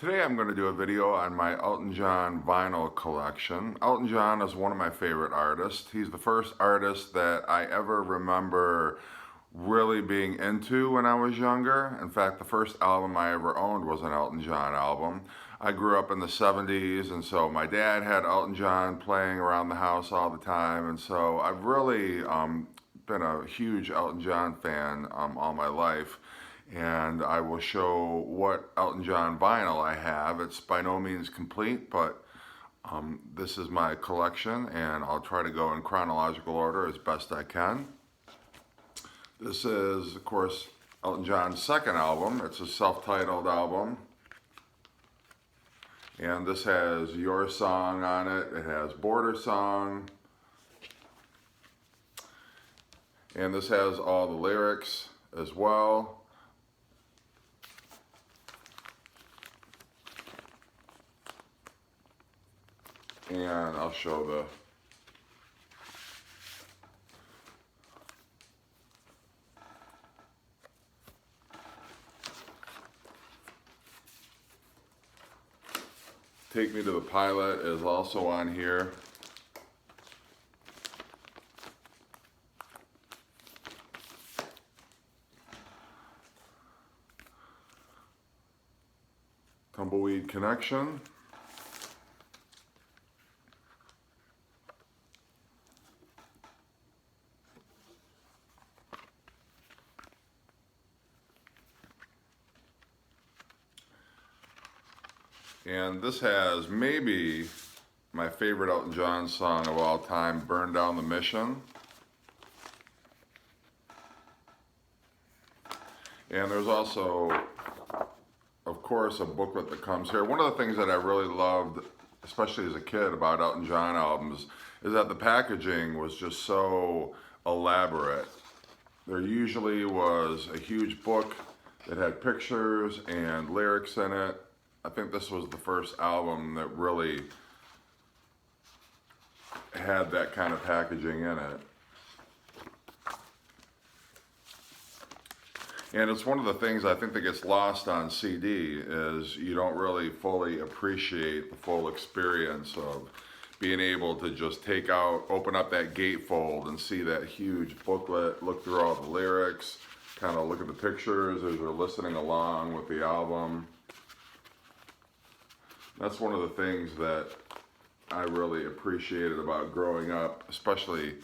Today I'm going to do a video on my Elton John vinyl collection. Elton John is one of my favorite artists. He's the first artist that I ever remember really being into when I was younger. In fact, the first album I ever owned was an Elton John album. I grew up in the 70s, and so my dad had Elton John playing around the house all the time, and so I've really been a huge Elton John fan all my life. And I will show what Elton John vinyl I have. It's by no means complete, but this is my collection, and I'll try to go in chronological order as best I can. This is, of course, Elton John's second album. It's a self-titled album. And this has Your Song on it. It has Border Song. And this has all the lyrics as well. And I'll show the Take Me to the Pilot is also on here. Tumbleweed Connection. And this has maybe my favorite Elton John song of all time, Burn Down the Mission. And there's also, of course, a booklet that comes here. One of the things that I really loved, especially as a kid, about Elton John albums is that the packaging was just so elaborate. There usually was a huge book that had pictures and lyrics in it. I think this was the first album that really had that kind of packaging in it. And it's one of the things I think that gets lost on CD is you don't really fully appreciate the full experience of being able to just open up that gatefold and see that huge booklet, look through all the lyrics, kind of look at the pictures as you're listening along with the album. That's one of the things that I really appreciated about growing up, especially,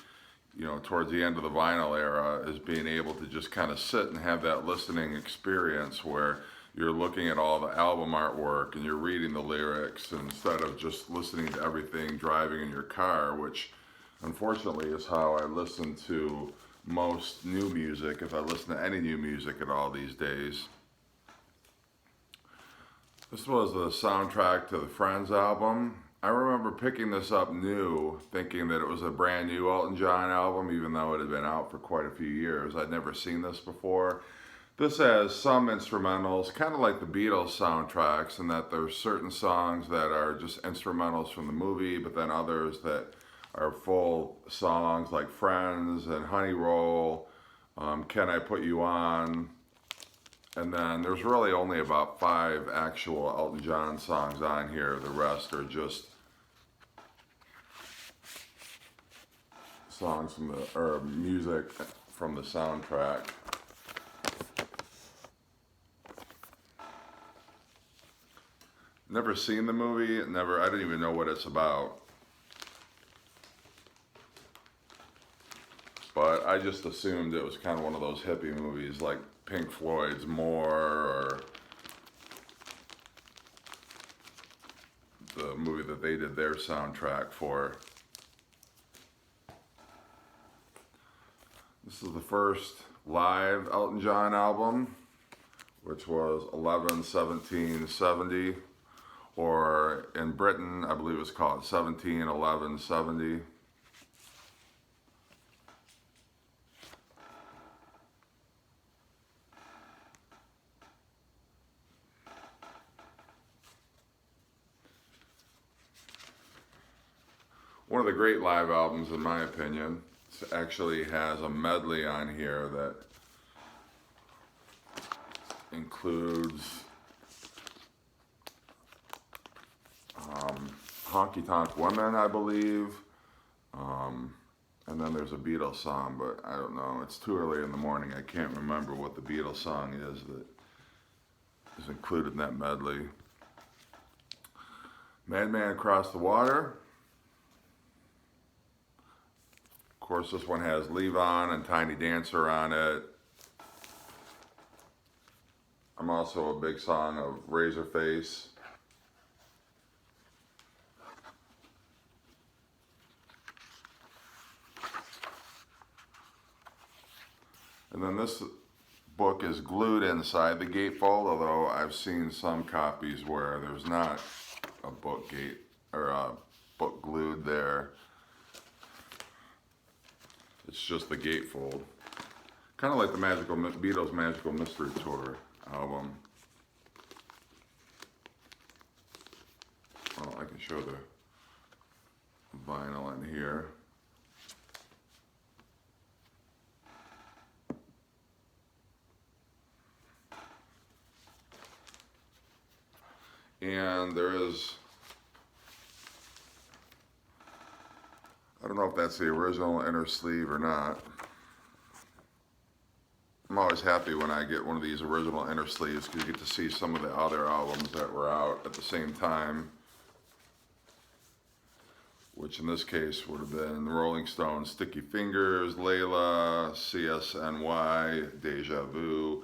towards the end of the vinyl era, is being able to just kind of sit and have that listening experience where you're looking at all the album artwork and you're reading the lyrics instead of just listening to everything driving in your car, which unfortunately is how I listen to most new music, if I listen to any new music at all these days. This was the soundtrack to the Friends album. I remember picking this up new, thinking that it was a brand new Elton John album, even though it had been out for quite a few years. I'd never seen this before. This has some instrumentals, kind of like the Beatles soundtracks, in that there's certain songs that are just instrumentals from the movie, but then others that are full songs like Friends and Honey Roll, Can I Put You On? And then there's really only about 5 actual Elton John songs on here. The rest are just songs or music from the soundtrack. Never seen the movie. I didn't even know what it's about. But I just assumed it was kind of one of those hippie movies like Pink Floyd's More, or the movie that they did their soundtrack for. This is the first live Elton John album, which was 11/17/70, or in Britain, I believe it's called 17/11/70. One of the great live albums, in my opinion. It actually has a medley on here that includes Honky Tonk Women, I believe. And then there's a Beatles song, but I don't know. It's too early in the morning. I can't remember what the Beatles song is that is included in that medley. Madman Across the Water. Of course, this one has Leave On and Tiny Dancer on it. I'm also a big song of Razorface. And then this book is glued inside the gatefold, although I've seen some copies where there's not a book gate or a book glued there. It's just the gatefold. Kind of like the Beatles Magical Mystery Tour album. Well, I can show the vinyl in here. And there is, I don't know if that's the original inner sleeve or not. I'm always happy when I get one of these original inner sleeves because you get to see some of the other albums that were out at the same time, which in this case would have been the Rolling Stones' Sticky Fingers, Layla, CSNY, Deja Vu,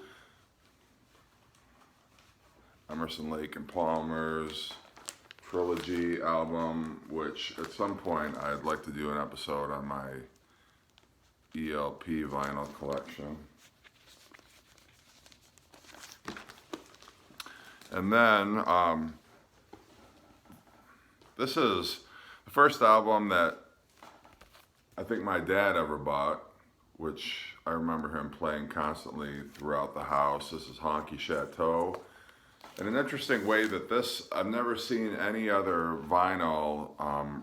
Emerson, Lake and Palmer's Trilogy album, which at some point I'd like to do an episode on my ELP vinyl collection. And then this is the first album that I think my dad ever bought, which I remember him playing constantly throughout the house. This is Hongki Chateau. In an interesting way that this, I've never seen any other vinyl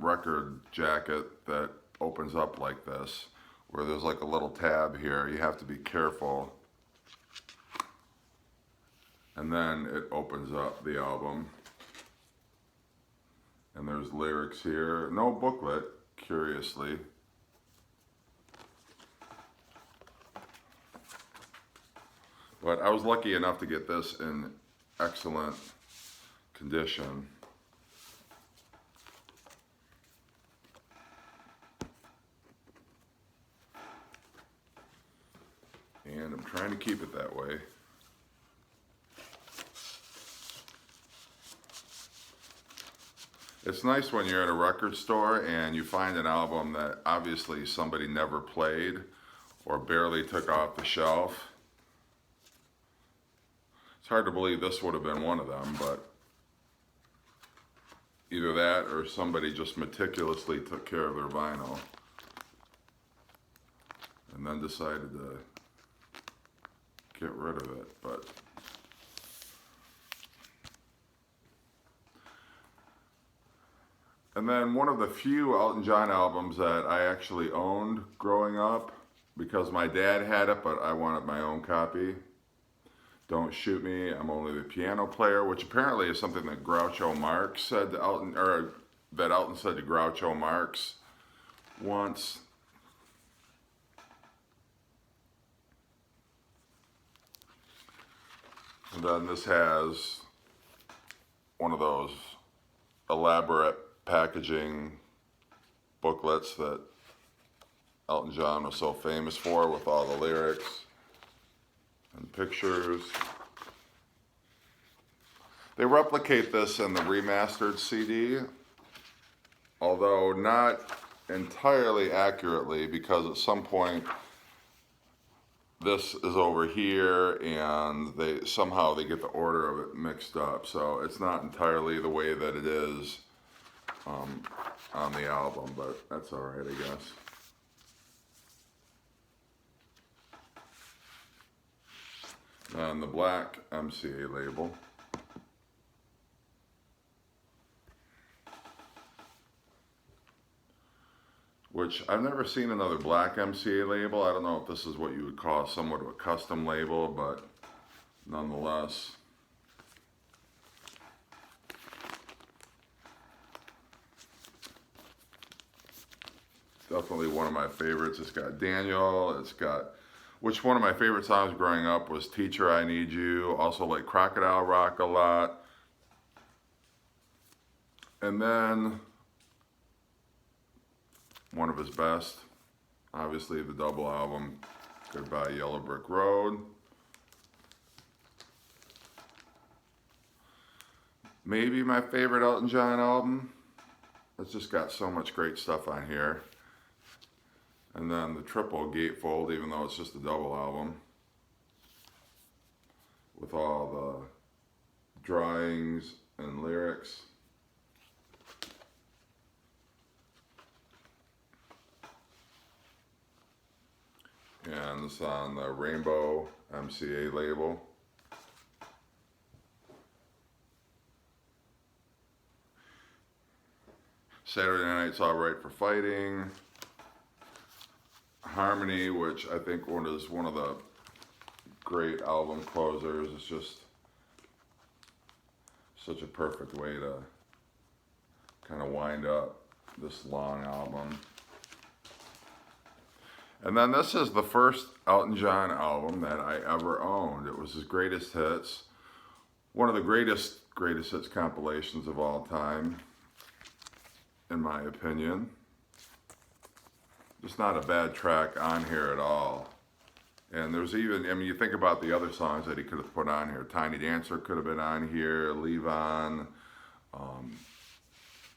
record jacket that opens up like this, where there's like a little tab here. You have to be careful. And then it opens up the album. And there's lyrics here. No booklet, curiously. But I was lucky enough to get this in excellent condition. And I'm trying to keep it that way. It's nice when you're at a record store and you find an album that obviously somebody never played or barely took off the shelf. It's hard to believe this would have been one of them, but either that or somebody just meticulously took care of their vinyl and then decided to get rid of it. But and then one of the few Elton John albums that I actually owned growing up, because my dad had it, but I wanted my own copy. Don't Shoot Me, I'm Only the Piano Player, which apparently is something that Groucho Marx said to Elton, or that Elton said to Groucho Marx once. And then this has one of those elaborate packaging booklets that Elton John was so famous for, with all the lyrics and pictures. They replicate this in the remastered CD, although not entirely accurately, because at some point this is over here and they somehow get the order of it mixed up, so it's not entirely the way that it is on the album, but that's all right, I guess. And the black MCA label. Which I've never seen another black MCA label. I don't know if this is what you would call somewhat of a custom label, but nonetheless. definitely one of my favorites. It's got Daniel. It's got, which one of my favorite songs growing up was Teacher, I Need You. Also like Crocodile Rock a lot. And then one of his best, obviously the double album, Goodbye Yellow Brick Road. Maybe my favorite Elton John album. It's just got so much great stuff on here. And then the triple gatefold, even though it's just a double album, with all the drawings and lyrics. And it's on the Rainbow MCA label. Saturday Night's All Right for Fighting. Harmony, which I think is one of the great album closers. It's just such a perfect way to kind of wind up this long album. And then this is the first Elton John album that I ever owned. It was his greatest hits. One of the greatest hits compilations of all time, in my opinion. Just not a bad track on here at all. And there's even, I mean, you think about the other songs that he could have put on here. Tiny Dancer could have been on here, Leave On,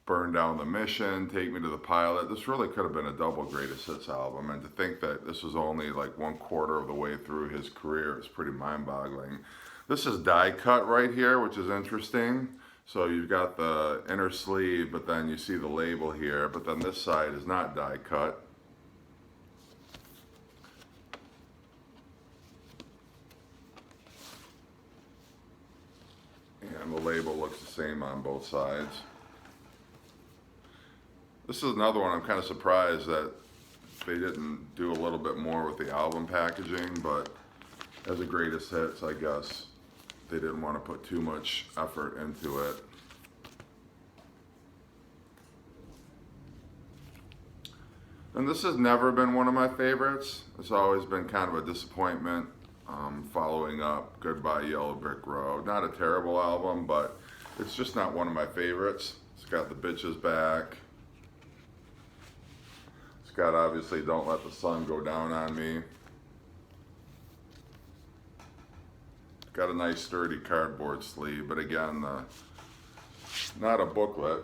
Burn Down the Mission, Take Me to the Pilot. This really could have been a double greatest hits album. And to think that this was only like 1/4 of the way through his career is pretty mind-boggling. This is die cut right here, which is interesting. So you've got the inner sleeve, but then you see the label here, but then this side is not die cut. And the label looks the same on both sides. This is another one I'm kind of surprised that they didn't do a little bit more with the album packaging, but as a greatest hits, I guess they didn't want to put too much effort into it. And this has never been one of my favorites. It's always been kind of a disappointment, following up Goodbye Yellow Brick Road. Not a terrible album, but it's just not one of my favorites. It's got the Bitches Back. It's got, obviously, Don't Let the Sun Go Down on Me. Got a nice sturdy cardboard sleeve, but again, not a booklet.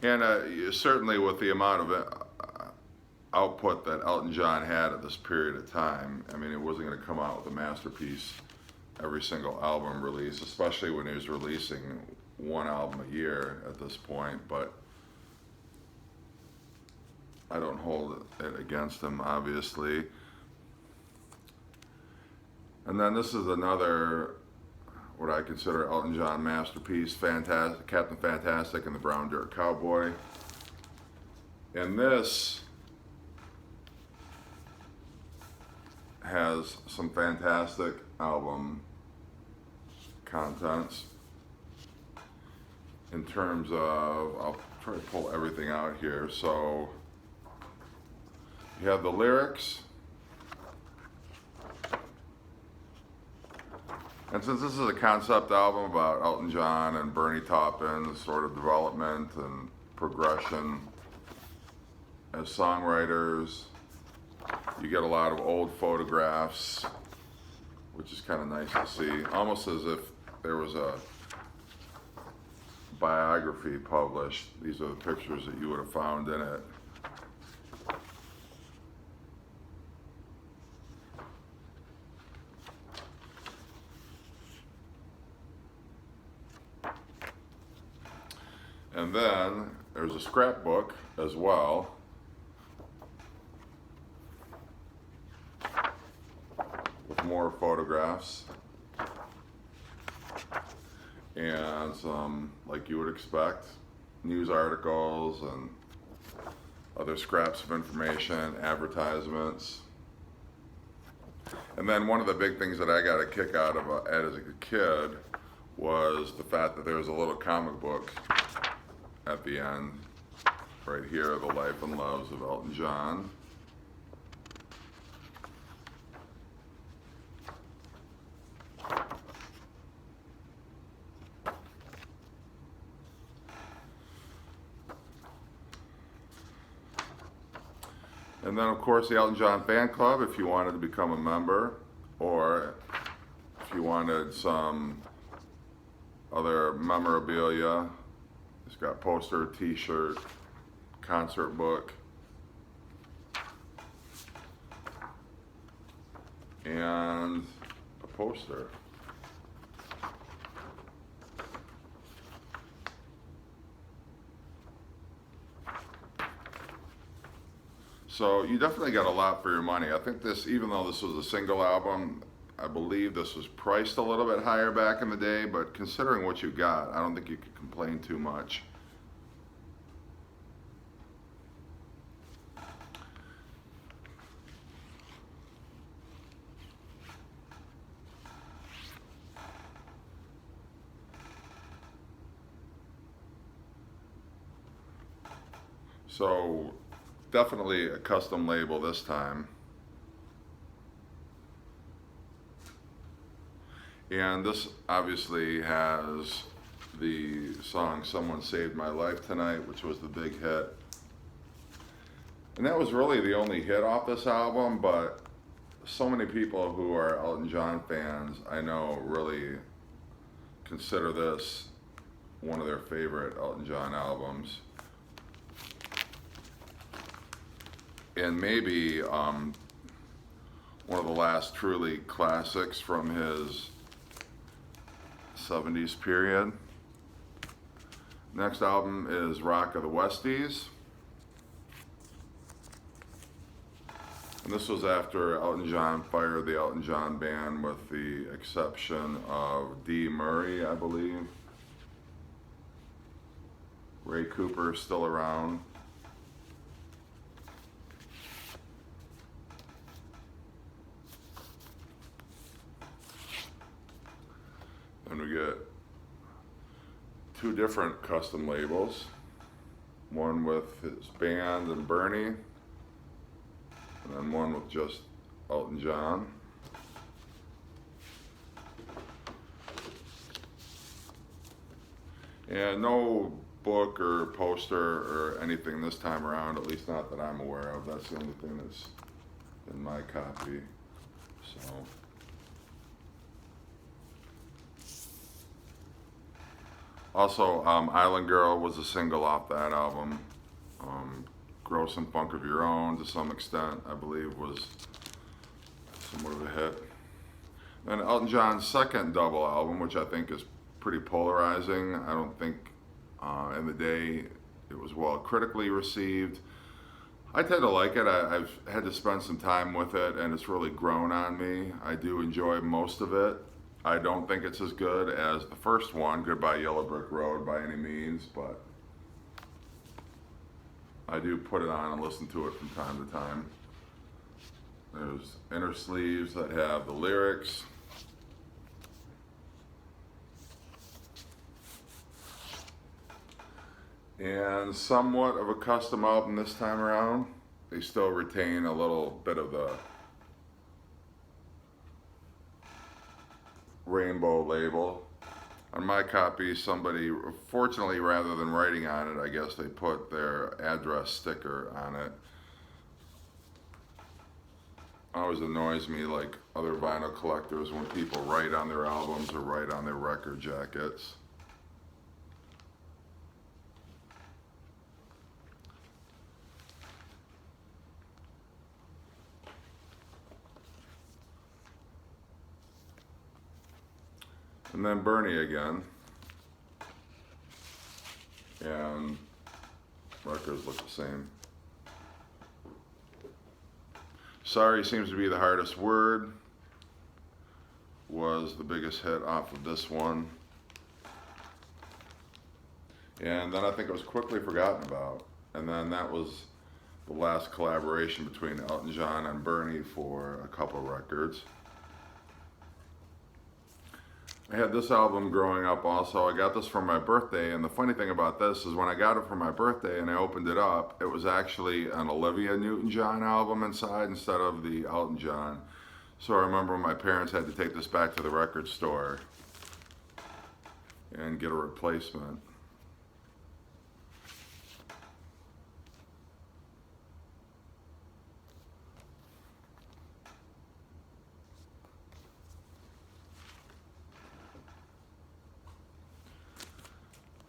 And certainly with the amount of output that Elton John had at this period of time, I mean, it wasn't going to come out with a masterpiece every single album release, especially when he was releasing one album a year at this point, but I don't hold it against him, obviously. And then this is another, what I consider Elton John masterpiece, Fantastic, Captain Fantastic and the Brown Dirt Cowboy. And this has some fantastic album contents in terms of, I'll try to pull everything out here. So you have the lyrics, and since this is a concept album about Elton John and Bernie Taupin's sort of development and progression as songwriters, you get a lot of old photographs, which is kind of nice to see, almost as if there was a biography published. These are the pictures that you would have found in it. And then there's a scrapbook as well. With more photographs. And some, like you would expect, news articles and other scraps of information, advertisements. And then one of the big things that I got a kick out of as a kid was the fact that there was a little comic book at the end, right here, The Life and Loves of Elton John. And then, of course, the Elton John Fan Club, if you wanted to become a member, or if you wanted some other memorabilia. It's got poster, t-shirt, concert book, and a poster. So you definitely got a lot for your money. I think this, even though this was a single album, I believe this was priced a little bit higher back in the day, but considering what you got, I don't think you could complain too much. So definitely a custom label this time. And this obviously has the song Someone Saved My Life Tonight, which was the big hit. And that was really the only hit off this album, but so many people who are Elton John fans, I know, really consider this one of their favorite Elton John albums. And maybe one of the last truly classics from his 70s period. Next album is Rock of the Westies. And this was after Elton John fired the Elton John band, with the exception of Dee Murray, I believe. Ray Cooper is still around. And we get two different custom labels. One with his band and Bernie, and then one with just Elton John. And no book or poster or anything this time around, at least not that I'm aware of. That's the only thing that's in my copy. So. Also, Island Girl was a single off that album. Grow Some Funk of Your Own, to some extent, I believe, was somewhat of a hit. And Elton John's second double album, which I think is pretty polarizing. I don't think in the day it was well critically received. I tend to like it. I've had to spend some time with it, and it's really grown on me. I do enjoy most of it. I don't think it's as good as the first one, Goodbye Yellow Brick Road, by any means, but I do put it on and listen to it from time to time. There's inner sleeves that have the lyrics. And somewhat of a custom album this time around. They still retain a little bit of the rainbow label. On my copy, somebody, fortunately, rather than writing on it, I guess they put their address sticker on it. Always annoys me, like other vinyl collectors, when people write on their albums or write on their record jackets. And then Bernie again. And records look the same. Sorry Seems to Be the Hardest Word was the biggest hit off of this one. And then I think it was quickly forgotten about. And then that was the last collaboration between Elton John and Bernie for a couple records. I had this album growing up also. I got this for my birthday, and the funny thing about this is when I got it for my birthday and I opened it up, it was actually an Olivia Newton-John album inside instead of the Elton John. So I remember my parents had to take this back to the record store and get a replacement.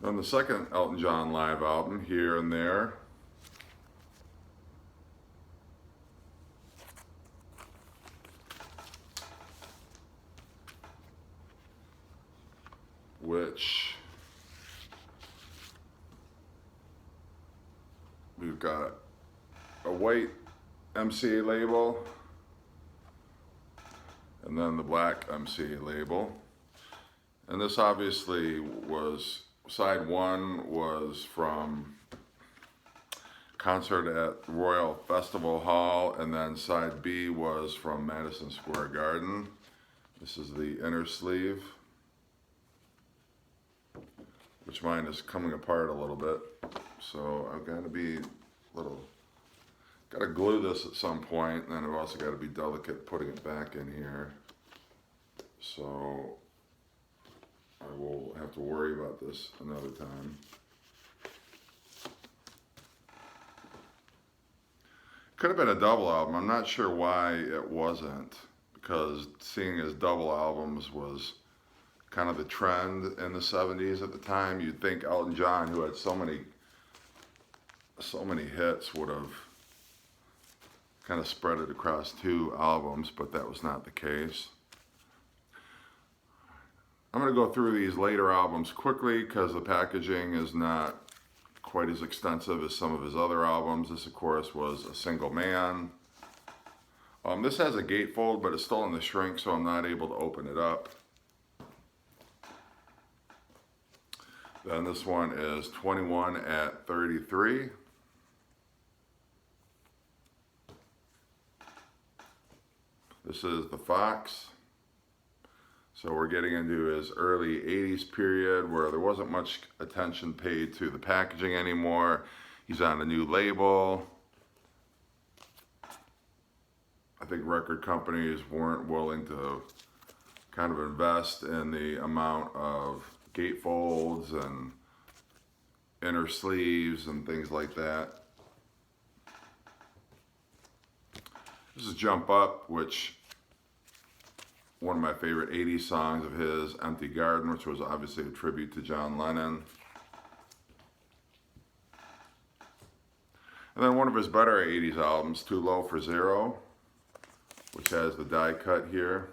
On the second Elton John live album, Here and There, which we've got a white MCA label and then the black MCA label. And this obviously was, side one was from concert at Royal Festival Hall, and then side B was from Madison Square Garden. This is the inner sleeve, which mine is coming apart a little bit, so I've got to be got to glue this at some point, and then I've also got to be delicate putting it back in here. So I will have to worry about this another time. Could have been a double album. I'm not sure why it wasn't, because seeing as double albums was kind of the trend in the 70s at the time. You'd think Elton John, who had so many hits, would have kind of spread it across two albums, but that was not the case. I'm going to go through these later albums quickly because the packaging is not quite as extensive as some of his other albums. This, of course, was A Single Man. This has a gatefold, but it's still in the shrink, so I'm not able to open it up. Then this one is 21 at 33. This is The Fox. So we're getting into his early 80s period where there wasn't much attention paid to the packaging anymore. He's on a new label. I think record companies weren't willing to kind of invest in the amount of gatefolds and inner sleeves and things like that. This is Jump Up, which one of my favorite 80s songs of his, Empty Garden, which was obviously a tribute to John Lennon. And then one of his better 80s albums, Too Low for Zero, which has the die cut here.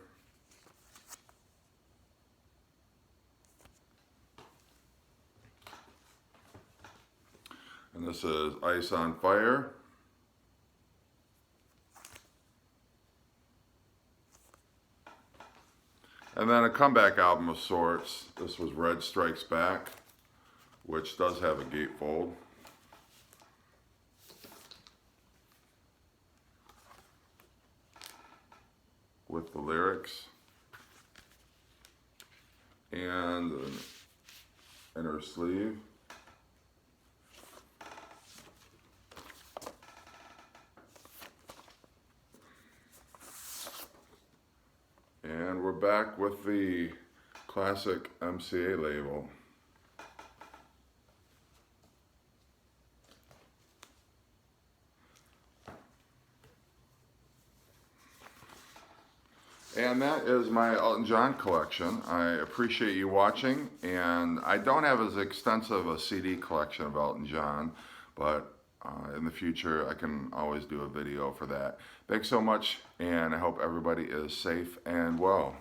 And this is Ice on Fire. And then a comeback album of sorts. This was Red Strikes Back, which does have a gatefold. With the lyrics. And an inner sleeve. And we're back with the classic MCA label. And that is my Elton John collection. I appreciate you watching, and I don't have as extensive a CD collection of Elton John, but in the future I can always do a video for that. Thanks so much, and I hope everybody is safe and well.